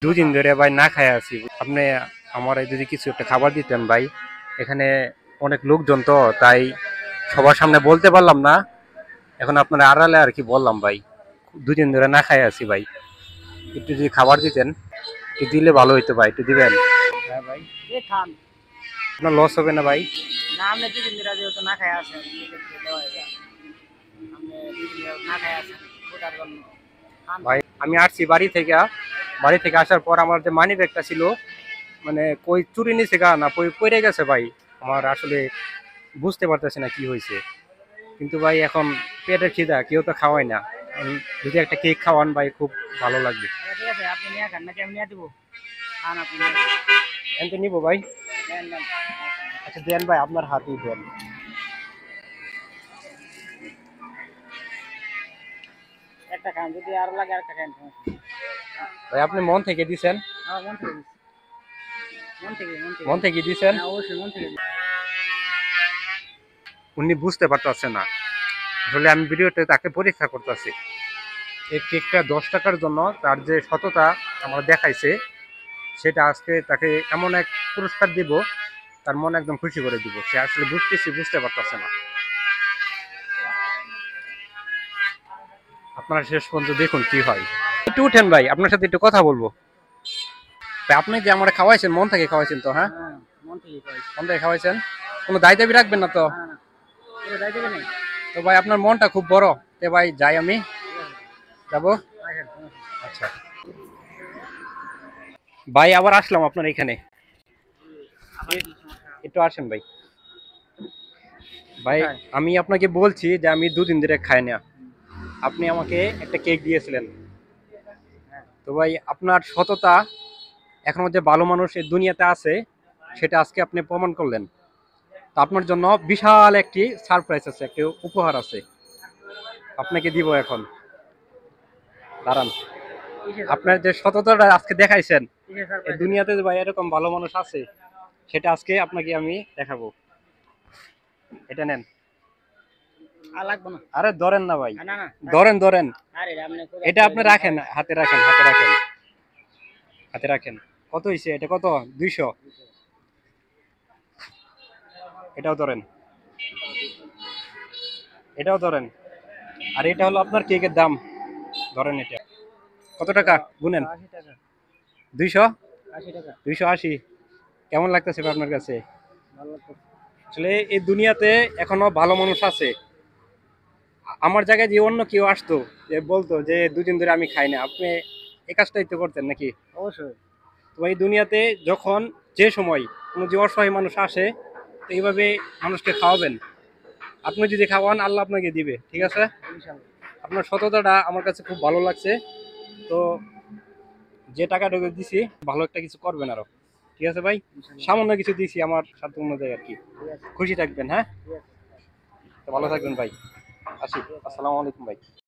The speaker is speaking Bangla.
দুদিন ধরে ভাই না খায় আছি। আপনি আমার যদি কিছু একটা খাবার দিতেন ভাই। এখানে অনেক লোকজন তো, তাই সবার সামনে বলতে পারলাম না। এখন আপনার আড়ালে আর কি বললাম ভাই। দুদিন ধরে না খায় আছি ভাই। একটু যদি খাবার দিতেন, একটু দিলে ভালো হইতো ভাই, একটু দিবেন। হ্যাঁ ভাই, এ খান। আপনার লস হবে না ভাই? না, আপনি দুদিন ধরে যেহেতু না খাই আসেন, দেওয়া যায়। আপনি দুদিন ধরে না খাই আসেন, ওটার জন্য খান ভাই ভাই। আমি আসছি বাড়ি থেকে আসার পর আমার যে মানি ব্যাগটা ছিল, মানে কই চুরি নিছে গা না কই পড়ে গেছে ভাই। আমার আসলে বুঝতে পারতেছি না কি হয়েছে। কিন্তু ভাই এখন পেটের খিদা, কেউ তো খাওয়াই না। যদি একটা কেক খাওয়ান ভাই খুব ভালো লাগবে। আচ্ছা, ঠিক আছে, আপনি নিয়ে খান নাকি আমি নিয়ে দেবো? খান আপনি নিয়ে খান। এনতে নিবো ভাই। নেন, নেন। আচ্ছা দেন ভাই, আপনার হাতেই দেন। একটা খান, যদি আরো লাগে আরেকটা খান, সমস্যা নেই। ভাই আপনি মন থেকে দিছেন? আমার মন থেকে দিচ্ছি। মন থেকে, মন থেকে। মন থেকে দিছেন? হ্যাঁ, অবশ্যই মন থেকে দিচ্ছি। উনি বুঝতে পারতেছে না। আসলে আমি ভিডিওতে তাকে পরীক্ষা করতেছি। এই কেকটা 10 টাকার জন্য তার যে সততা আমরা দেখাইছে, সেটা আজকে তাকে এমন এক পুরস্কার দিব, তার মন একদম খুশি করে দিব। সে আসলে বুঝতে পারতেছে না। আপনারা শেষ পর্যন্ত দেখুন কি হয়। একটু উঠেন ভাই, আপনার সাথে একটু কথা বলবো। ভাই আপনি যে আমার খাওয়াইছেন, মন থেকে খাওয়াইছেন তো? হ্যাঁ, হ্যাঁ, মন থেকে খাওয়াইছি। মন থেকে খাওয়াইছেন। কোনো দায় দাবি রাখবেন না তো? না, না, এটা দায় দেবে নাই। তো ভাই আপনার মনটা খুব বড়। তে ভাই যাই আমি, ঠিক আছে, যাবো। আসেন, সমস্যা নেই। আচ্ছা ভাই, আবার আসলাম আপনার এখানে। আবার কি সমস্যা? একটু আসেন ভাই। ভাই কোথায়? আমি আপনাকে বলছি যে আমি দুদিন ধরে খাই না। আপনি আমাকে একটা কেক দিয়েছিলেন। হ্যাঁ। তো ভাই আপনার সততা, এখনো যে ভালো মানুষ এই দুনিয়াতে আছে, সেটা আজকে আপনি প্রমাণ করলেন। তো আপনার জন্য বিশাল একটি সারপ্রাইজ আছে, একটি উপহার আছে, আপনাকে দিব এখন। দাঁড়ান। কিসের আপনার সারপ্রাইজ? যে সততাটা আজকে দেখাইছেন, কিসের এই সারপ্রাইজ এটা? দুনিয়াতে যে ভাই এরকম ভালো মানুষ আছে, সেটা আজকে আপনাকে আমি দেখাবো। এটা নেন। আর লাগবে না। আরে ধরেন না ভাই, না, না, ধরেন। আরে আপনি এটা আপনি রাখেন, হাতে রাখেন। কত হয়েছে এটা? কত? 200। এটাও ধরেন, এটাও ধরেন। আর এটা হলো আপনার কেকের দাম। ধরেন এটা। কত টাকা গুনেন? 80 টাকা। 200। 80 টাকা। 280। কেমন লাগতেছে ভাই আপনার কাছে? ভালো লাগতেছে। আসলে এই দুনিয়াতে এখনো ভালো মানুষ আছে। আমার জায়গায় যে অন্য কেউ আসতো, যে বলতো যে দুদিন ধরে আমি খাই না, আপনি এই কাজটাই তো করতেন নাকি? অবশ্যই। তো এই দুনিয়াতে যখন যে সময় কোনো যে অসহায় মানুষ আসে, তো এইভাবে মানুষকে খাওয়াবেন। আপনি যদি খাওয়ান, আল্লাহ আপনাকে দিবে, ঠিক আছে? ইনশাআল্লাহ। আপনার সততাটা আমার কাছে খুব ভালো লাগছে। তো যে টাকাটা দিছি, ভালো একটা কিছু করবেন আরো, ঠিক আছে ভাই? ইনশাআল্লাহ। সামান্য কিছু দিছি আমার সাধ্য অনুযায়ী আর কি। ঠিক আছে। খুশি থাকবেন, হ্যাঁ? ঠিক আছে। তো ভালো থাকবেন ভাই। আসি। ঠিক আছে। আসসালামু আলাইকুম ভাই।